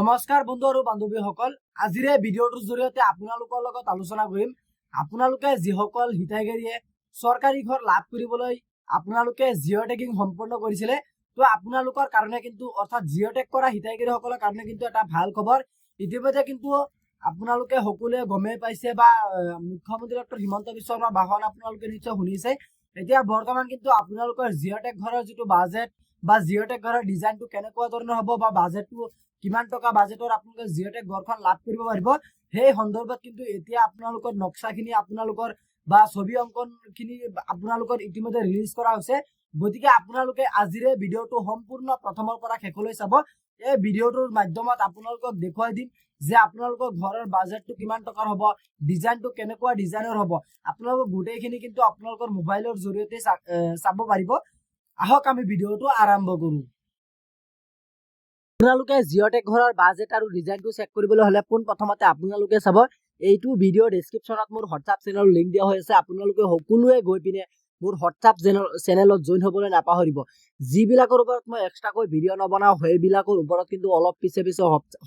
নমস্কাৰ বন্ধু আৰু বান্ধৱীসকল, আজিৰ এই ভিডিঅ'টোৰ জৰিয়তে আপোনালোকৰ লগত আলোচনা কৰিম আপোনালোকে যিসকল হিতাধিকাৰীয়ে চৰকাৰী ঘৰ লাভ কৰিবলৈ আপোনালোকে জিঅ' টেগিং সম্পূৰ্ণ কৰিছিলে তো আপোনালোকৰ কাৰণে কিন্তু অৰ্থাৎ জিঅ' টেগ কৰা হিতাধিকাৰীসকলৰ কাৰণে কিন্তু এটা ভাল খবৰ। ইতিমধ্যে কিন্তু আপোনালোকে সকলোৱে গমেই পাইছে বা মুখ্যমন্ত্ৰী ডক্টৰ হিমন্ত বিশ্ব শৰ্মাৰ ভাষণ আপোনালোকে নিশ্চয় শুনিছে। এতিয়া বৰ্তমান কিন্তু আপোনালোকৰ জিঅ' টেগ ঘৰৰ যিটো বাজেট বা জিঅ' টেগ ঘৰৰ ডিজাইনটো কেনেকুৱা ধৰণৰ হ'ব বা বাজেটটো কিমান টকা বাজেটৰ আপোনালোকে জিঅ' টেগ ঘৰখন লাভ কৰিব পাৰিব, সেই সন্দৰ্ভত কিন্তু এতিয়া আপোনালোকৰ নক্সাখিনি আপোনালোকৰ বা ছবি অংকনখিনি আপোনালোকৰ ইতিমধ্যে ৰিলিজ কৰা হৈছে। গতিকে আপোনালোকে আজিৰ এই ভিডিঅ'টো সম্পূৰ্ণ প্ৰথমৰ পৰা শেষলৈ চাব। এই ভিডিঅ'টোৰ মাধ্যমত আপোনালোকক দেখুৱাই দিম যে আপোনালোকৰ ঘৰৰ বাজেটটো কিমান টকাৰ হ'ব, ডিজাইনটো কেনেকুৱা ডিজাইনৰ হ'ব, আপোনালোকৰ গোটেইখিনি কিন্তু আপোনালোকৰ মোবাইলৰ জৰিয়তে চাব পাৰিব। আহক আমি ভিডিঅ'টো আৰম্ভ কৰোঁ। আপোনালোকে জিঅ' টেগ ঘৰৰ বাজেট আৰু ডিজাইনটো চেক কৰিবলৈ হ'লে পোনপ্ৰথমতে আপোনালোকে চাব এইটো ভিডিঅ' ডেছক্ৰিপশ্যনত মোৰ হোৱাটছআপ চেনেলৰ লিংক দিয়া হৈ আছে। আপোনালোকে সকলোৱে গৈ পিনে মোৰ হোৱাটছআপ চেনেলত জইন হ'বলৈ নাপাহৰিব। যিবিলাকৰ ওপৰত মই এক্সট্ৰাকৈ ভিডিঅ' নবনাওঁ সেইবিলাকৰ ওপৰত কিন্তু অলপ পিছে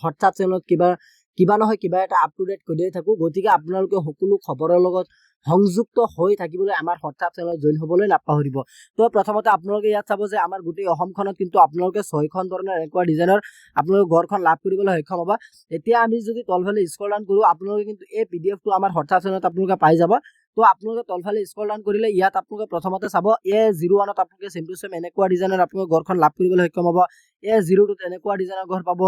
হোৱাটছআপ চেনেলত কিবা নহয় কিবা এটা আপ টু ডেট কৰিয়ে থাকোঁ। গতিকে আপোনালোকে সকলো খবৰৰ লগত সংযুক্ত হৈ থাকিবলৈ আমাৰ হোৱাটছআপ চেনেলত জইন হ'বলৈ নাপাহৰিব। তো প্ৰথমতে আপোনালোকে ইয়াত চাব যে আমাৰ গোটেই অসমখনত কিন্তু আপোনালোকে 6খন ধৰণৰ এনেকুৱা ডিজাইনৰ আপোনালোকে ঘৰখন লাভ কৰিবলৈ সক্ষম হ'ব। এতিয়া আমি যদি তলফালে স্ক্ৰল ডাউন কৰোঁ, আপোনালোকে কিন্তু এই PDF-টো আমাৰ হোৱাটছআপ চেনেলত আপোনালোকে পাই যাব। তো আপোনালোকে তলফালে স্ক্ৰল ডাউন কৰিলে ইয়াত আপোনালোকে প্ৰথমতে চাব A01-ত আপোনালোকে চেম টু চেম এনেকুৱা ডিজাইনৰ আপোনালোকে ঘৰখন লাভ কৰিবলৈ সক্ষম হ'ব। A02-ত এনেকুৱা ডিজাইনৰ ঘৰ পাব।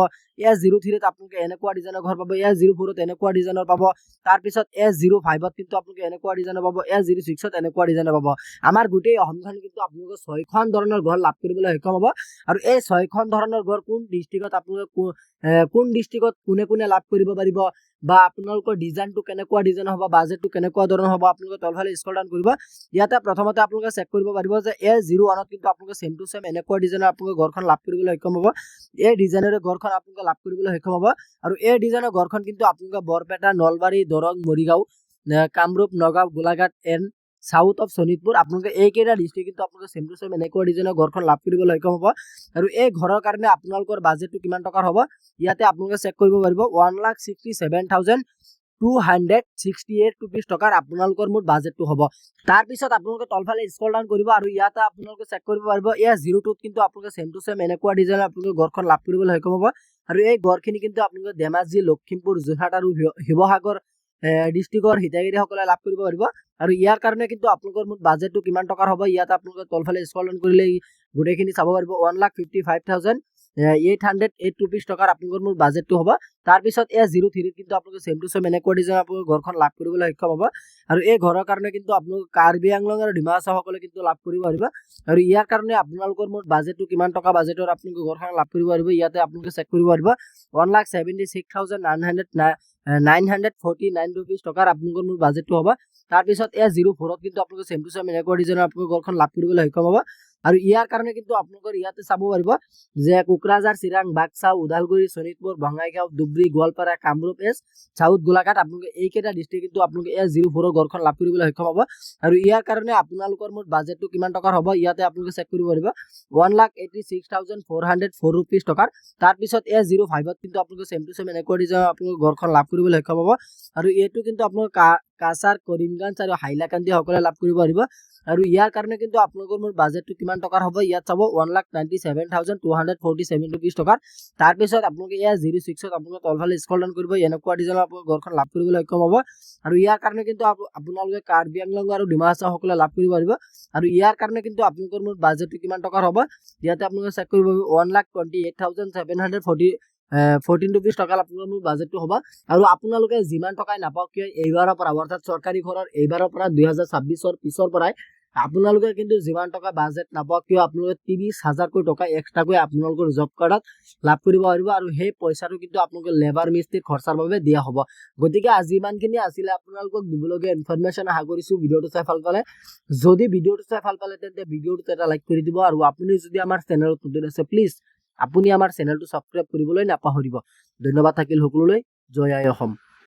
A03-ত আপোনালোকে এনেকুৱা ডিজাইনৰ ঘৰ পাব। A04-ত এনেকুৱা ডিজাইনৰ পাব। তাৰপিছত A05-ত কিন্তু আপোনালোকে এনেকুৱা ডিজাইনৰ পাব। A06-ত এনেকুৱা ডিজাইনৰ পাব। আমাৰ গোটেই অসমখন কিন্তু আপোনালোকে 6খন ধৰণৰ ঘৰ লাভ কৰিবলৈ সক্ষম হ'ব। আৰু এই 6খন ধৰণৰ ঘৰ কোন ডিষ্ট্ৰিক্টত আপোনালোকে কোন ডিষ্ট্ৰিক্টত কোনে লাভ কৰিব পাৰিব বা আপোনালোকৰ ডিজাইনটো কেনেকুৱা ডিজাইন হ'ব, বাজেটটো কেনেকুৱা ধৰণৰ হ'ব, আপোনালোকে তলফালে স্ক্ৰল ডাউন কৰিব। ইয়াতে প্ৰথমতে আপোনালোকে চেক কৰিব পাৰিব যে A01-ত কিন্তু আপোনালোকে চেম টু চেম এনেকুৱা ডিজাইনৰ আপোনালোকে ঘৰখন লাভ কৰিবলৈ সক্ষম হ'ব। এই ডিজাইনেৰে ঘৰখন আপোনালোকে লাভ কৰিবলৈ সক্ষম হ'ব। আৰু এই ডিজাইনৰ ঘৰখন কিন্তু আপোনালোকে Barpeta, Nalbari, Darrang, Morigaon, Kamrup, Nagaon, Golaghat and south of Sonitpur আপোনালোকে এইকেইটা ডিষ্ট্ৰিক্ট কিন্তু আপোনালোকে চেম টু চেম এনেকুৱা ডিজাইনৰ ঘৰখন লাভ কৰিবলৈ সক্ষম হ'ব। আৰু এই ঘৰৰ কাৰণে আপোনালোকৰ বাজেটটো কিমান টকাৰ হ'ব ইয়াতে আপোনালোকে চেক কৰিব পাৰিব। 1,67,268 ৰুপিজ টকাৰ আপোনালোকৰ মুঠ বাজেটটো হ'ব। তাৰপিছত আপোনালোকে তলফালে স্ক্ৰল ডাউন কৰিব আৰু ইয়াতে আপোনালোকে চেক কৰিব পাৰিব A02-ত কিন্তু আপোনালোকে চেম টু চেম এনেকুৱা ডিজাইনৰ আপোনালোকে ঘৰখন লাভ কৰিবলৈ সক্ষম হ'ব। আৰু এই ঘৰখিনি কিন্তু আপোনালোকে ধেমাজি, লখিমপুৰ, যোৰহাট আৰু শিৱসাগৰ ডিষ্ট্ৰিক্টৰ হিতাধিকাৰীসকলে লাভ কৰিব পাৰিব। আৰু ইয়াৰ কাৰণে কিন্তু আপোনালোকৰ মুঠ বাজেটটো কিমান টকাৰ হ'ব ইয়াত আপোনালোকে তলফালে স্ক্ৰল ডাউন কৰিলে গোটেইখিনি চাব পাৰিব। 1,55,808 ৰুপিজ টকাৰ আপোনালোকৰ মুঠ বাজেটটো হ'ব। তাৰপিছত A03-ত কিন্তু আপোনালোকে চেম টু চেম এনেকুৱা ডিজাইন আপোনালোকৰ ঘৰখন লাভ কৰিবলৈ সক্ষম হ'ব। আৰু এই ঘৰৰ কাৰণে কিন্তু আপোনালোকে কাৰ্বি আংলং আৰু ডিমা হাছাওসকলে কিন্তু লাভ কৰিব পাৰিব। আৰু ইয়াৰ কাৰণে আপোনালোকৰ মুঠ বাজেটটো কিমান টকা বাজেটৰ আপোনালোকে ঘৰখন লাভ কৰিব পাৰিব ইয়াতে আপোনালোকে চেক কৰিব পাৰিব। 1,76,949 ৰুপিজ টকাৰ আপোনালোকৰ মুঠ বাজেটটো হ'ব। তাৰপিছত A04-ত কিন্তু আপোনালোকে চেম টু চেম এনেকুৱা ডিজাইনৰ আপোনালোকৰ ঘৰখন লাভ কৰিবলৈ সক্ষম হ'ব। আৰু ইয়াৰ কাৰণে কিন্তু আপোনালোকৰ ইয়াতে চাব পাৰিব যে কোকৰাঝাৰ, চিৰাং, বাক্সা, ওদালগুৰি, শোণিতপুৰ, বঙাইগাঁও, ধুবুৰী, গোৱালপাৰা, কামৰূপ সাউথ, গোলাঘাট আপোনালোকে এইকেইটা ডিষ্ট্ৰিক্ট কিন্তু আপোনালোকে A04-ৰ ঘৰখন লাভ কৰিবলৈ সক্ষম হ'ব। আৰু ইয়াৰ কাৰণে আপোনালোকৰ মুঠ বাজেটটো কিমান টকাৰ হ'ব ইয়াতে আপোনালোকে চেক কৰিব পাৰিব। 1,86,404 ৰুপিজ টকাৰ। তাৰপিছত A05-ত কিন্তু আপোনালোকে চেম টু চেম এনেকুৱা ডিজাইনৰ আপোনালোকে ঘৰখন লাভ কৰিবলৈ সক্ষম হ'ব। আৰু এইটো কিন্তু আপোনালোকে কাছাৰ, কৰিমগঞ্জ আৰু হাইলাকান্দি সকলে লাভ কৰিব পাৰিব। আৰু ইয়াৰ কাৰণে কিন্তু আপোনালোকৰ মুঠ বাজেটটো কিমান টকাৰ হ'ব ইয়াত চাব 1,97,247 ৰুপিজ টকাৰ। তাৰপিছত আপোনালোকে A06-ত আপোনালোকে তলফালে স্ক্ৰল ডাউন কৰিব, এনেকুৱা ডিজাইনৰ আপোনালোকৰ ঘৰখন লাভ কৰিবলৈ সক্ষম হ'ব। আৰু ইয়াৰ কাৰণে কিন্তু আপোনালোকে কাৰ্বি আংলং আৰু ডিমা হাছাও সকলে লাভ কৰিব পাৰিব। আৰু ইয়াৰ কাৰণে কিন্তু আপোনালোকৰ মুঠ বাজেটটো কিমান টকাৰ হ'ব ইয়াতে আপোনালোকে চেক কৰিব পাৰিব। 1,28,714 ৰুপিজ টকাৰ আপোনালোকৰ মুঠ বাজেটটো হ'ব। আৰু আপোনালোকে যিমান টকাই নাপাওক কিয় এইবাৰৰ পৰা অৰ্থাৎ চৰকাৰী ঘৰৰ এইবাৰৰ পৰা 2026-ৰ পিছৰ পৰাই আপোনালোকে কিন্তু যিমান টকা বাজেট নাপাওক কিয় আপোনালোকে 30,000 টকা এক্সট্ৰাকৈ আপোনালোকৰ জব কাৰ্ডত লাভ কৰিব পাৰিব। আৰু সেই পইচাটো কিন্তু আপোনালোকে লেবাৰ মিস্ত্ৰীৰ খৰচাৰ বাবে দিয়া হ'ব। গতিকে আজি ইমানখিনি আছিলে আপোনালোকক দিবলগীয়া ইনফৰমেশ্যন। আশা কৰিছোঁ ভিডিঅ'টো চাই ভাল পালে। যদি ভিডিঅ'টো চাই ভাল পালে তেন্তে ভিডিঅ'টোত এটা লাইক কৰি দিব। আৰু আপুনি যদি আমাৰ চেনেলত নতুন আছে প্লিজ আপুনি আমাৰ চেনেলটো ছাবস্ক্ৰাইব কৰিবলৈ নাপাহৰিব। ধন্যবাদ থাকিল সকলোলৈ। জয় আই অসম।